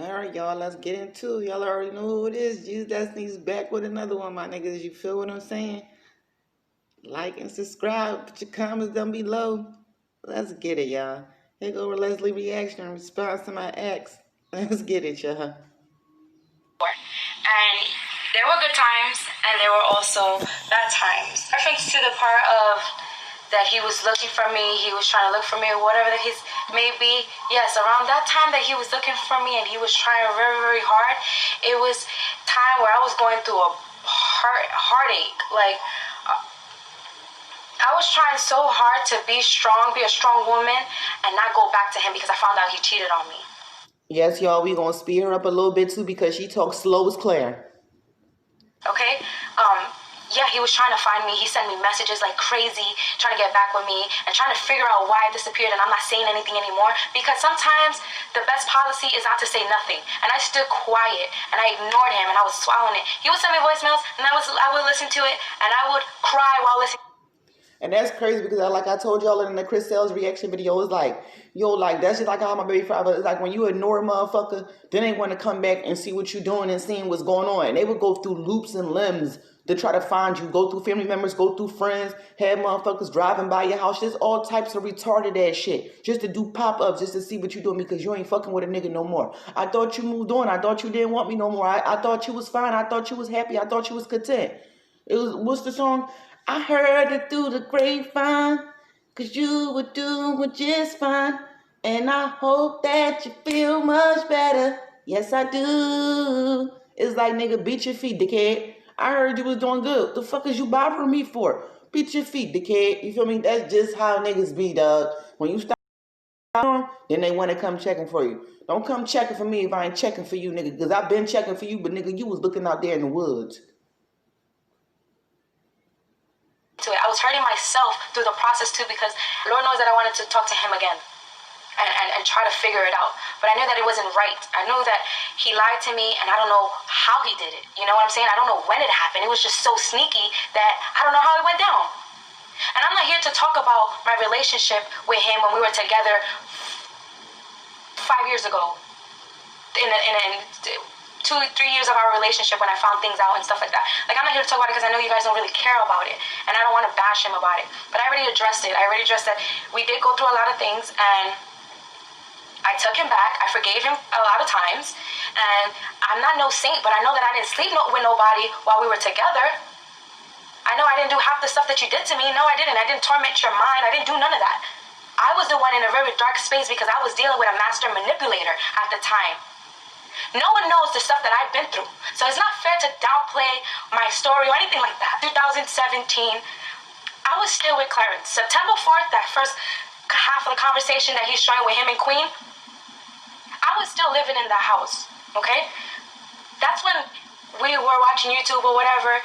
All right, y'all, let's get into it. Y'all already know who it is. Jesus Destiny's back with another one, my niggas. You feel what I'm saying? Like and subscribe. Put your comments down below. Let's get it, y'all. Here go Leslie reaction in response to my ex. Let's get it, y'all. And there were good times, and there were also bad times. Reference to the part of that he was looking for me, he was trying to look for me, or whatever that his may be. Yes, around that time that he was looking for me and he was trying very, very hard, it was time where I was going through a heartache. Like, I was trying so hard to be strong, be a strong woman, and not go back to him because I found out he cheated on me. Yes, y'all, we gonna speed her up a little bit too because she talks slow as Claire. Okay? Yeah, he was trying to find me. He sent me messages like crazy, trying to get back with me and trying to figure out why I disappeared, and I'm not saying anything anymore because sometimes the best policy is not to say nothing. And I stood quiet and I ignored him and I was swallowing it. He would send me voicemails and I would listen to it and I would cry while listening. And that's crazy because like I told y'all in the Chris Sales reaction video, it's like, yo, like that's just like how my baby father, it's like when you ignore a motherfucker, then they want to come back and see what you're doing and seeing what's going on. And they would go through loops and limbs to try to find you, go through family members, go through friends, have motherfuckers driving by your house, just all types of retarded ass shit, just to do pop-ups, just to see what you're doing because you ain't fucking with a nigga no more. I thought you moved on. I thought you didn't want me no more. I thought you was fine. I thought you was happy. I thought you was content. It was, what's the song? I heard it through the grapevine, cause you were doing just fine. And I hope that you feel much better. Yes, I do. It's like, nigga, beat your feet, dickhead. I heard you was doing good. The fuck is you bothering me for? Beat your feet, dickhead. You feel me? That's just how niggas be, dog. When you stop them, then they want to come checking for you. Don't come checking for me if I ain't checking for you, nigga. Because I've been checking for you, but nigga, you was looking out there in the woods. I was hurting myself through the process too because Lord knows that I wanted to talk to him again and try to figure it out. But I knew that it wasn't right. I knew that he lied to me and I don't know how he did it. You know what I'm saying? I don't know when it happened. It was just so sneaky that I don't know how it went down. And I'm not here to talk about my relationship with him when we were together 5 years ago. In 2-3 years of our relationship when I found things out and stuff like that. Like, I'm not here to talk about it because I know you guys don't really care about it. And I don't want to bash him about it. But I already addressed it. I already addressed that we did go through a lot of things and I took him back. I forgave him a lot of times. And I'm not no saint, but I know that I didn't sleep with nobody while we were together. I know I didn't do half the stuff that you did to me. No, I didn't. I didn't torment your mind. I didn't do none of that. I was the one in a very dark space because I was dealing with a master manipulator at the time. No one knows the stuff that I've been through. So it's not fair to downplay my story or anything like that. 2017, I was still with Clarence. September 4th, that first half of the conversation that he's showing with him and Queen, I was still living in that house, okay? That's when we were watching YouTube or whatever.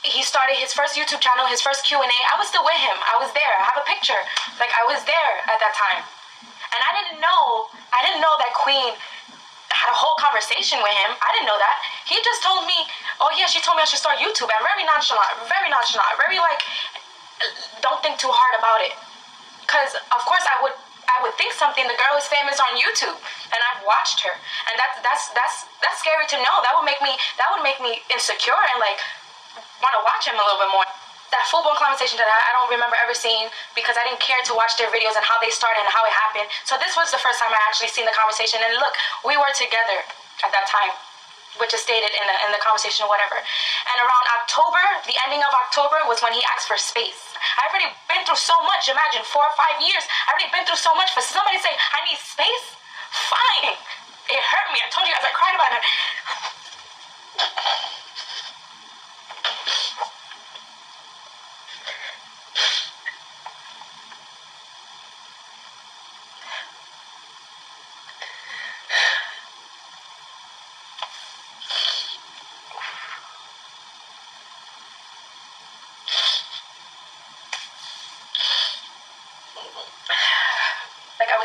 He started his first YouTube channel, his first Q&A. I was still with him. I was there. I have a picture. Like, I was there at that time. And I didn't know that Queen had a whole conversation with him. I didn't know that. He just told me, oh yeah, she told me I should start YouTube. And very nonchalant, very like, don't think too hard about it. Because of course I would think something. The girl is famous on YouTube and I've watched her. And that's scary to know. That would make me insecure and like want to watch him a little bit more. That full-blown conversation that I don't remember ever seeing because I didn't care to watch their videos and how they started and how it happened. So this was the first time I actually seen the conversation. And look, we were together at that time, which is stated in the conversation or whatever. And around October, the ending of October was when he asked for space. I've already been through so much. Imagine 4 or 5 years. I've already been through so much. For somebody to say, I need space? Fine. It hurt me. I told you guys I cried about it.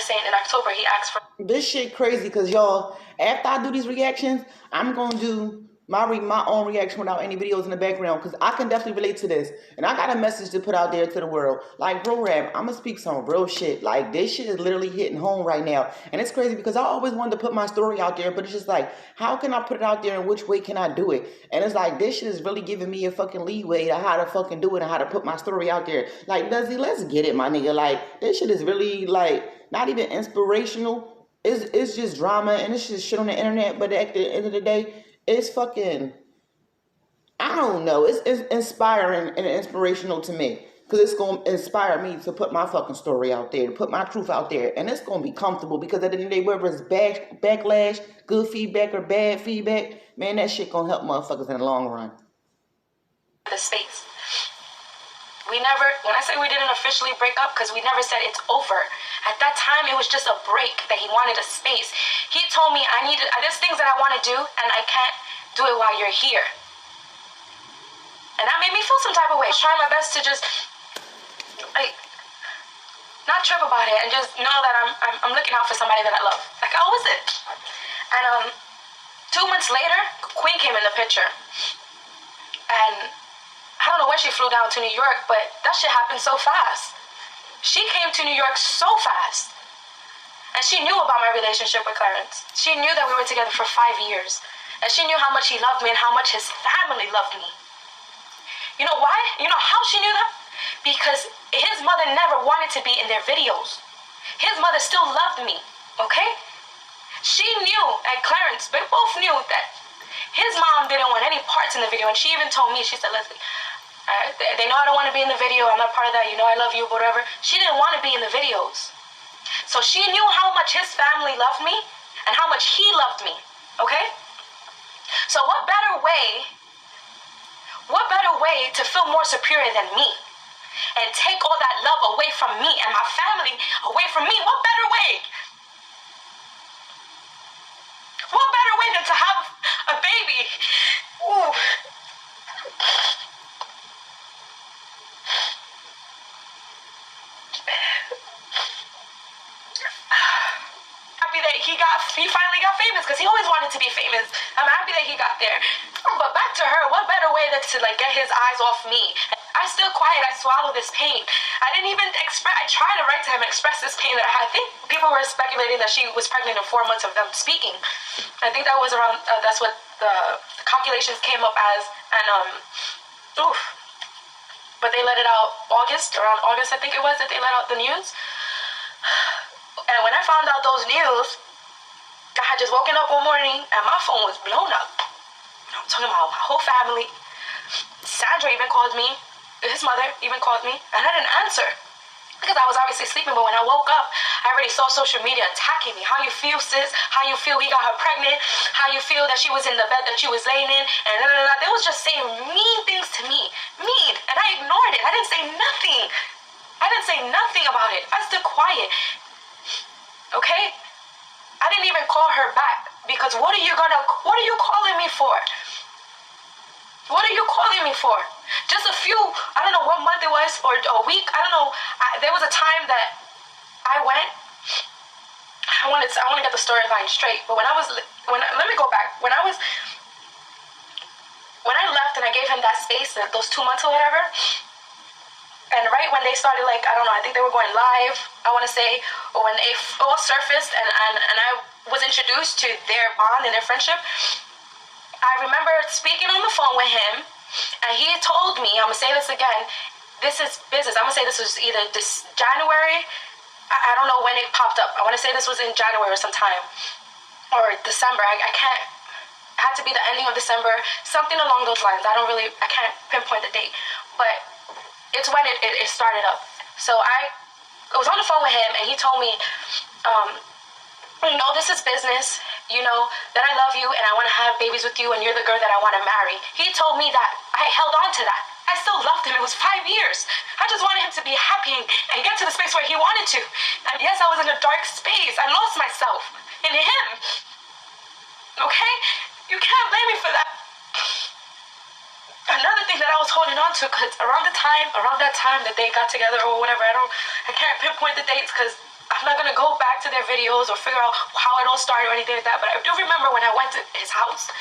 Saying in October he asked for this shit crazy because y'all, after I do these reactions, I'm gonna do my own reaction without any videos in the background, because I can definitely relate to this, and I got a message to put out there to the world. Like, bro, rap, I'm gonna speak some real shit. Like, this shit is literally hitting home right now, and it's crazy because I always wanted to put my story out there, but it's just like, how can I put it out there, and which way can I do it? And it's like, this shit is really giving me a fucking leeway to how to fucking do it and how to put my story out there. Like, Desi, let's get it, my nigga. Like, this shit is really like not even inspirational. It's just drama and it's just shit on the internet. But at the end of the day, it's fucking, I don't know. It's inspiring and inspirational to me. Because it's going to inspire me to put my fucking story out there, to put my truth out there. And it's going to be comfortable because at the end of the day, whether it's backlash, good feedback or bad feedback, man, that shit going to help motherfuckers in the long run. The space. We never, when I say we didn't officially break up, because we never said it's over. At that time, it was just a break that he wanted a space. He told me there's things that I want to do and I can't do it while you're here. And that made me feel some type of way. I was trying my best to just, like, not trip about it and just know that I'm looking out for somebody that I love. Like, I was it. And 2 months later, Queen came in the picture. And I don't know when she flew down to New York, but that shit happened so fast. She came to New York so fast. And she knew about my relationship with Clarence. She knew that we were together for 5 years. And she knew how much he loved me and how much his family loved me. You know why? You know how she knew that? Because his mother never wanted to be in their videos. His mother still loved me, okay? She knew, and Clarence, they both knew that his mom didn't want any parts in the video. And she even told me, she said, Leslie, they know I don't want to be in the video. I'm not part of that. You know I love you, whatever. She didn't want to be in the videos. So she knew how much his family loved me and how much he loved me, okay? So what better way to feel more superior than me and take all that love away from me and my family away from me? What better way? What better way than to have a baby? Ooh. Happy that he finally got famous, because he always wanted to be famous. I'm happy that he got there. But back to her, what better way than to like get his eyes off me? I still quiet, I swallow this pain. I didn't even I tried to write to him and express this pain that I had. I think people were speculating that she was pregnant in 4 months of them speaking. I think that was around, that's what the calculations came up as. And, oof. But they let it out around August I think it was, that they let out the news. And when I found out those news, I had just woken up one morning and my phone was blown up. I'm talking about my whole family. Sandra even called me. His mother even called me. And I didn't answer because I was obviously sleeping. But when I woke up, I already saw social media attacking me. How you feel, sis? How you feel he got her pregnant? How you feel that she was in the bed that she was laying in? And they was just saying mean things to me. Mean. And I ignored it. I didn't say nothing. I didn't say nothing about it. I stood quiet. Okay? I didn't even call her back because what are you calling me for? What are you calling me for? Just a few, I don't know what month it was, or a week, I don't know. There was a time that I want to get the storyline straight, but let me go back. When I left and I gave him that space, those 2 months or whatever, and right when they started, like, I don't know, I think they were going live, I want to say, or when they all surfaced and I was introduced to their bond and their friendship, I remember speaking on the phone with him, and he told me, I'm going to say this again, this is business. I'm going to say this was either this January, I don't know when it popped up. I want to say this was in January or sometime, or December. I can't, it had to be the ending of December, something along those lines. I can't pinpoint the date, but it's when it started up. So I was on the phone with him, and he told me, this is business, that I love you and I want to have babies with you and you're the girl that I want to marry. He told me that. I held on to that. I still loved him. It was 5 years. I just wanted him to be happy and get to the space where he wanted to. And yes, I was in a dark space. I lost myself in him. Okay? You can't blame me for that. Another thing that I was holding on to, because around that time that they got together or whatever, I can't pinpoint the dates because I'm not going to go back to their videos or figure out how it all started or anything like that, but I do remember when I went to his house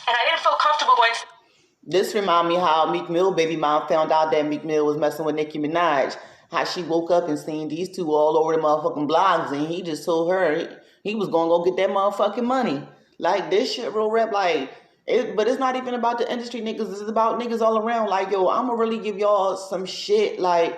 And I didn't feel comfortable going to. This remind me how Meek Mill baby mom found out that Meek Mill was messing with Nicki Minaj. How she woke up and seen these two all over the motherfucking blogs, and he just told her he was gonna go get that motherfucking money. Like this shit, real rap. Like it, but it's not even about the industry niggas. It's about niggas all around. Like yo, I'ma really give y'all some shit. Like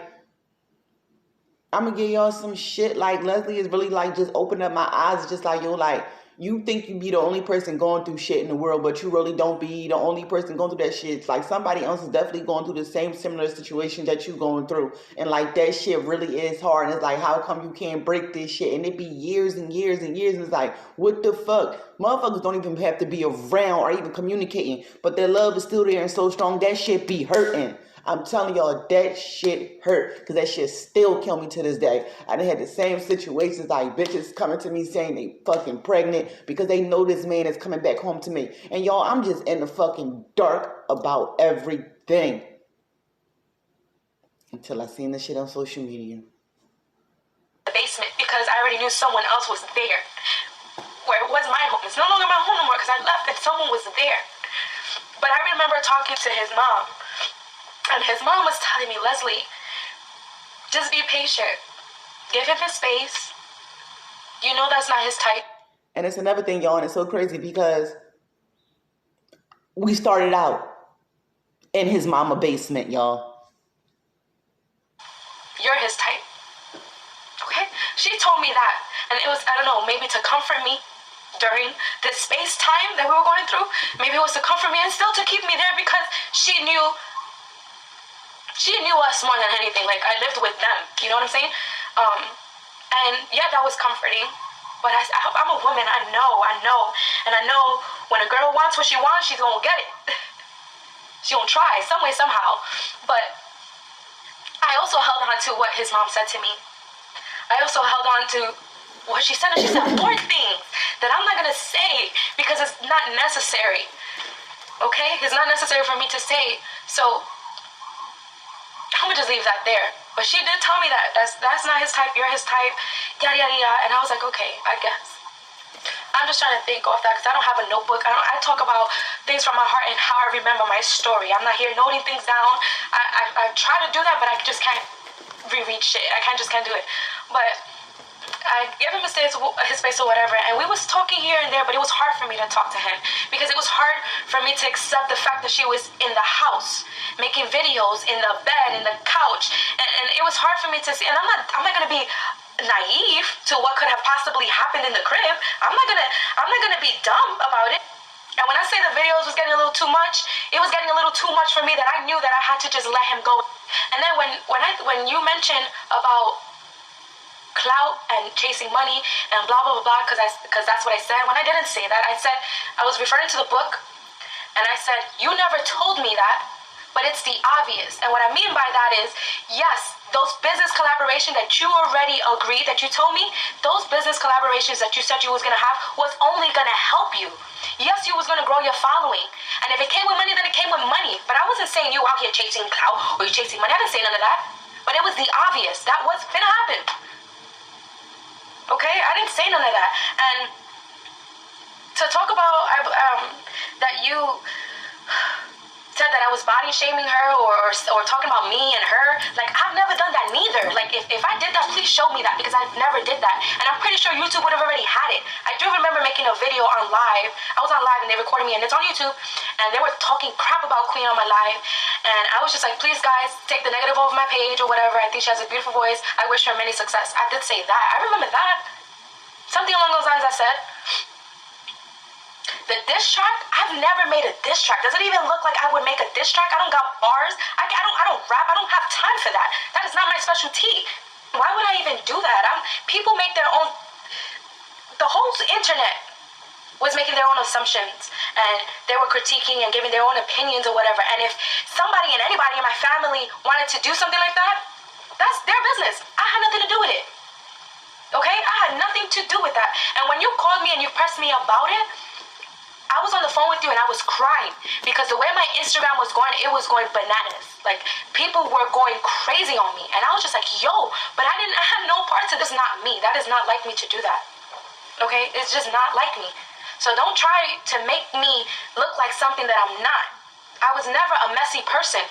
I'm gonna give y'all some shit. Like Leslie is really like just opening up my eyes. Just like yo, like you think you be the only person going through shit in the world, but you really don't be the only person going through that shit. It's like somebody else is definitely going through the same similar situation that you going through, and like that shit really is hard. And it's like, how come you can't break this shit? And it be years and years and years. And it's like, what the fuck? Motherfuckers don't even have to be around or even communicating, but their love is still there and so strong. That shit be hurting. I'm telling y'all, that shit hurt, because that shit still kill me to this day. I done had the same situations, like bitches coming to me saying they fucking pregnant because they know this man is coming back home to me. And y'all, I'm just in the fucking dark about everything until I seen this shit on social media. The basement, because I already knew someone else was there, where it was my home. It's no longer my home no more because I left and someone was there. But I remember talking to his mom, and his mom was telling me, Leslie, just be patient. Give him his space. You know that's not his type. And it's another thing, y'all, and it's so crazy because we started out in his mama basement, y'all. You're his type. Okay? She told me that. And it was, I don't know, maybe to comfort me during the space time that we were going through. Maybe it was to comfort me and still to keep me there because she knew us more than anything. Like, I lived with them. You know what I'm saying? And yeah, that was comforting. But I'm a woman. I know. And I know when a girl wants what she wants, she's going to get it. She's going to try some way, somehow. But I also held on to what his mom said to me. I also held on to what she said. And she said more things that I'm not going to say because it's not necessary. Okay? It's not necessary for me to say. So I'm gonna just leave that there. But she did tell me that that's not his type, you're his type, yada yada yada. And I was like, okay, I guess. I'm just trying to think off that because I don't have a notebook. I talk about things from my heart and how I remember my story. I'm not here noting things down. I try to do that, but I just can't reread shit. I just can't do it. But I gave him his space or whatever, and we was talking here and there, but it was hard for me to talk to him because it was hard for me to accept the fact that she was in the house making videos in the bed, in the couch, and it was hard for me to see. And I'm not gonna be naive to what could have possibly happened in the crib. I'm not gonna be dumb about it. And when I say the videos was getting a little too much, it was getting a little too much for me that I knew that I had to just let him go. And then when you mentioned about clout and chasing money and blah blah blah blah, because that's what I said. When I didn't say that, I said I was referring to the book, and I said you never told me that, but it's the obvious. And what I mean by that is, yes, those business collaborations that you already agreed that you told me, those business collaborations that you said you was gonna have was only gonna help you. Yes, you was gonna grow your following, and if it came with money, then it came with money. But I wasn't saying you out here chasing clout or you chasing money. I didn't say none of that. But it was the obvious. That was gonna happen. Okay, I didn't say none of that. And to talk about that you said that I was body shaming her or talking about me and her, like I've never done that neither. Like if I did that, please show me that because I've never did that. And I'm pretty sure YouTube would have already had it. I do remember making a video on live. I was on live and they recorded me and it's on YouTube. And they were talking crap about Queen on my live. And I was just like, please guys, take the negative off my page or whatever. I think she has a beautiful voice. I wish her many success. I did say that. I remember that. Something along those lines I said. The diss track, I've never made a diss track. Does it even look like I would make a diss track? I don't got bars. I don't rap. I don't have time for that. That is not my specialty. Why would I even do that? People make their own. The whole internet was making their own assumptions, and they were critiquing and giving their own opinions or whatever. And if somebody and anybody in my family wanted to do something like that, that's their business. I had nothing to do with it. Okay? I had nothing to do with that. And when you called me and you pressed me about it, I was on the phone with you and I was crying because the way my Instagram was going, it was going bananas. Like people were going crazy on me, and I was just like, yo, but I had no part to this. Not me. That is not like me to do that. Okay? It's just not like me. So don't try to make me look like something that I'm not. I was never a messy person.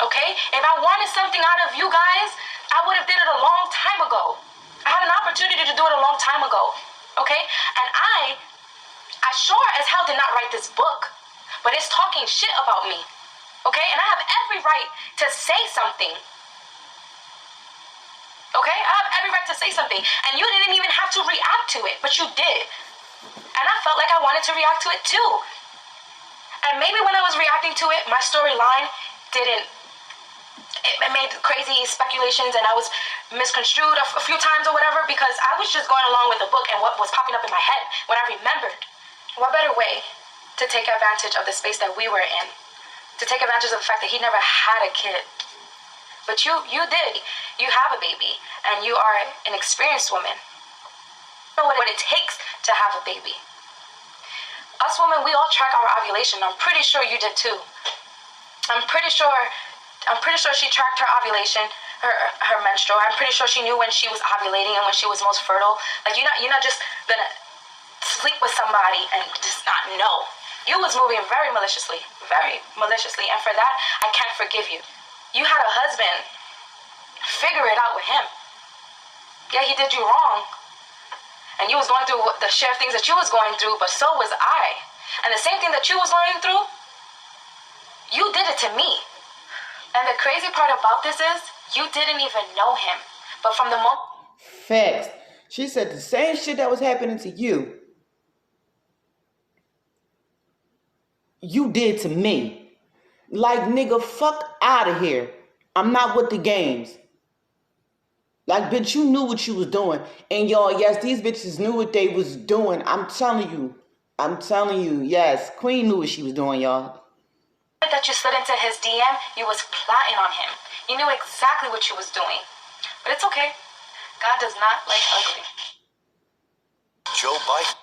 Okay? If I wanted something out of you guys, I would have did it a long time ago. I had an opportunity to do it a long time ago. Okay? And I sure as hell did not write this book, but it's talking shit about me. Okay? And I have every right to say something. Okay? I have every right to say something. And you didn't even have to react to it, but you did. And I felt like I wanted to react to it too. And maybe when I was reacting to it, my storyline it made crazy speculations and I was misconstrued a few times or whatever, because I was just going along with the book and what was popping up in my head when I remembered. What better way to take advantage of the space that we were in? To take advantage of the fact that he never had a kid. But you did. You have a baby and you are an experienced woman. You know what it takes to have a baby. Us women, we all track our ovulation. I'm pretty sure you did too. I'm pretty sure she tracked her ovulation, her menstrual. I'm pretty sure she knew when she was ovulating and when she was most fertile. Like you're not just gonna sleep with somebody and just not know. You was moving very maliciously. And for that, I can't forgive you. You had a husband. Figure it out with him. Yeah, he did you wrong. And you was going through the share of things that you was going through, but so was I. And the same thing that you was going through, you did it to me. And the crazy part about this is, you didn't even know him. But from the moment... Facts. She said the same shit that was happening to you, you did to me. Like, nigga, fuck out of here. I'm not with the games. Like, bitch, you knew what you was doing. And y'all, yes, these bitches knew what they was doing. I'm telling you, yes. Queen knew what she was doing, y'all. That you slid into his DM, you was plotting on him. You knew exactly what you was doing. But it's okay. God does not like ugly. Joe Biden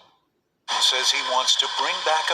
says he wants to bring back